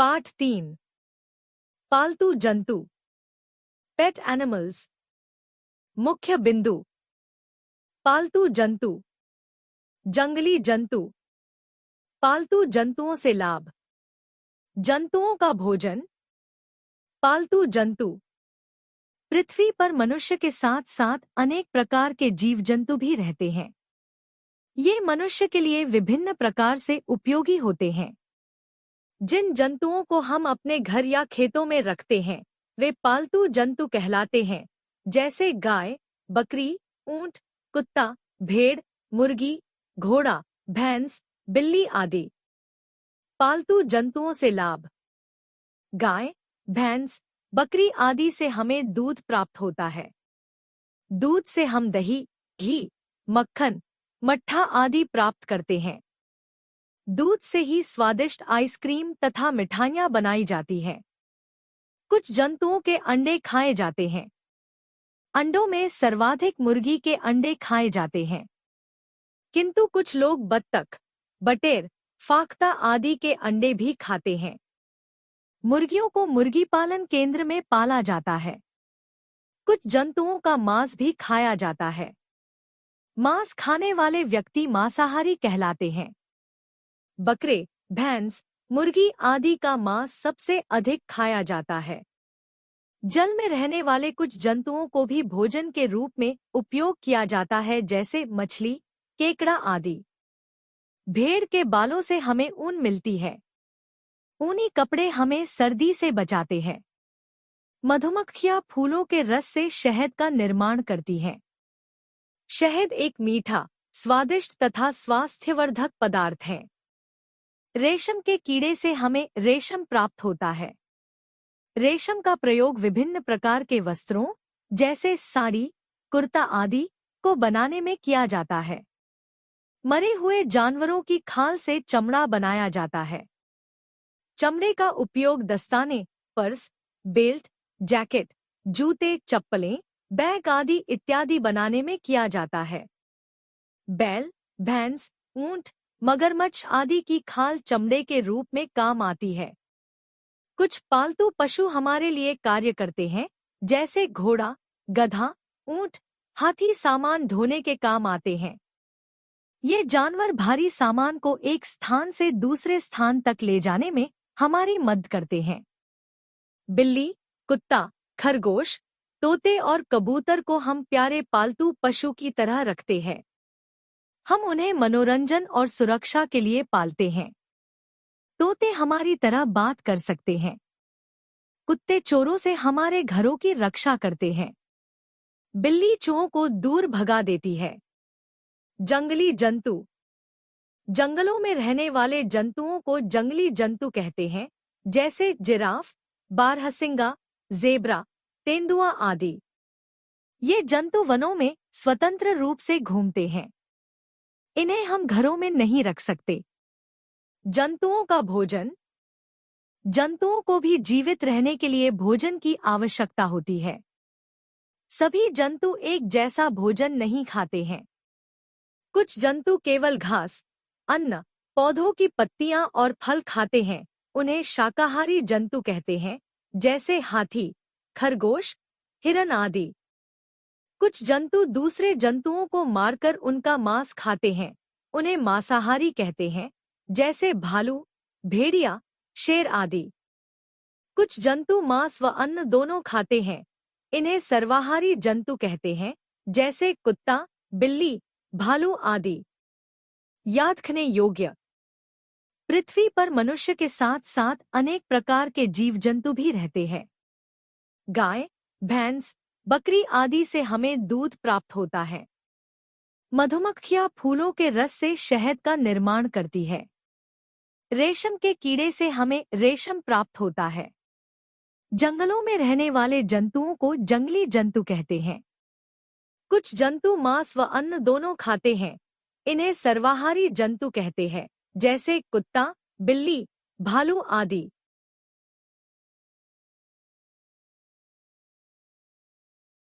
पाठ 3। पालतू जंतु, पेट एनिमल्स। मुख्य बिंदु। पालतू जंतु, जंगली जंतु। पालतू जंतुओं से लाभ। जंतुओं का भोजन। पालतू जंतु। पृथ्वी पर मनुष्य के साथ साथ अनेक प्रकार के जीव जंतु भी रहते हैं। ये मनुष्य के लिए विभिन्न प्रकार से उपयोगी होते हैं। जिन जंतुओं को हम अपने घर या खेतों में रखते हैं वे पालतू जंतु कहलाते हैं, जैसे गाय, बकरी, ऊंट, कुत्ता, भेड़, मुर्गी, घोड़ा, भैंस, बिल्ली आदि। पालतू जंतुओं से लाभ। गाय, भैंस, बकरी आदि से हमें दूध प्राप्त होता है। दूध से हम दही, घी, मक्खन, मट्ठा आदि प्राप्त करते हैं। दूध से ही स्वादिष्ट आइसक्रीम तथा मिठाइयाँ बनाई जाती हैं। कुछ जंतुओं के अंडे खाए जाते हैं। अंडों में सर्वाधिक मुर्गी के अंडे खाए जाते हैं, किंतु कुछ लोग बत्तख, बटेर, फाख्ता आदि के अंडे भी खाते हैं। मुर्गियों को मुर्गी पालन केंद्र में पाला जाता है। कुछ जंतुओं का मांस भी खाया जाता है। मांस खाने वाले व्यक्ति मांसाहारी कहलाते हैं। बकरे, भैंस, मुर्गी आदि का मांस सबसे अधिक खाया जाता है। जल में रहने वाले कुछ जंतुओं को भी भोजन के रूप में उपयोग किया जाता है, जैसे मछली, केकड़ा आदि। भेड़ के बालों से हमें ऊन मिलती है। ऊनी कपड़े हमें सर्दी से बचाते हैं। मधुमक्खियां फूलों के रस से शहद का निर्माण करती हैं। शहद एक मीठा, स्वादिष्ट तथा स्वास्थ्यवर्धक पदार्थ है। रेशम के कीड़े से हमें रेशम प्राप्त होता है। रेशम का प्रयोग विभिन्न प्रकार के वस्त्रों, जैसे साड़ी, कुर्ता आदि को बनाने में किया जाता है। मरे हुए जानवरों की खाल से चमड़ा बनाया जाता है। चमड़े का उपयोग दस्ताने, पर्स, बेल्ट, जैकेट, जूते, चप्पलें, बैग आदि इत्यादि बनाने में किया जाता है। बैल, भैंस, ऊंट, मगरमच्छ आदि की खाल चमड़े के रूप में काम आती है। कुछ पालतू पशु हमारे लिए कार्य करते हैं, जैसे घोड़ा, गधा, ऊंट, हाथी सामान ढोने के काम आते हैं। ये जानवर भारी सामान को एक स्थान से दूसरे स्थान तक ले जाने में हमारी मदद करते हैं। बिल्ली, कुत्ता, खरगोश, तोते और कबूतर को हम प्यारे पालतू पशु की तरह रखते हैं। हम उन्हें मनोरंजन और सुरक्षा के लिए पालते हैं। तोते हमारी तरह बात कर सकते हैं। कुत्ते चोरों से हमारे घरों की रक्षा करते हैं। बिल्ली चूहों को दूर भगा देती है। जंगली जंतु। जंगलों में रहने वाले जंतुओं को जंगली जंतु कहते हैं, जैसे जिराफ, बारहसिंगा, ज़ेब्रा, तेंदुआ आदि। ये जंतु वनों में स्वतंत्र रूप से घूमते हैं। इन्हें हम घरों में नहीं रख सकते। जंतुओं का भोजन। जंतुओं को भी जीवित रहने के लिए भोजन की आवश्यकता होती है। सभी जंतु एक जैसा भोजन नहीं खाते हैं। कुछ जंतु केवल घास, अन्न, पौधों की पत्तियां और फल खाते हैं। उन्हें शाकाहारी जंतु कहते हैं, जैसे हाथी, खरगोश, हिरन आदि। कुछ जंतु दूसरे जंतुओं को मारकर उनका मांस खाते हैं। उन्हें मांसाहारी कहते हैं, जैसे भालू, भेड़िया, शेर आदि। कुछ जंतु मांस व अन्न दोनों खाते हैं। इन्हें सर्वाहारी जंतु कहते हैं, जैसे कुत्ता, बिल्ली, भालू आदि। याद रखने योग्य। पृथ्वी पर मनुष्य के साथ साथ अनेक प्रकार के जीव जंतु भी रहते हैं। गाय, भैंस, बकरी आदि से हमें दूध प्राप्त होता है। मधुमक्खियां फूलों के रस से शहद का निर्माण करती है। रेशम के कीड़े से हमें रेशम प्राप्त होता है। जंगलों में रहने वाले जंतुओं को जंगली जंतु कहते हैं। कुछ जंतु मांस व अन्न दोनों खाते हैं। इन्हें सर्वाहारी जंतु कहते हैं, जैसे कुत्ता, बिल्ली, भालू आदि।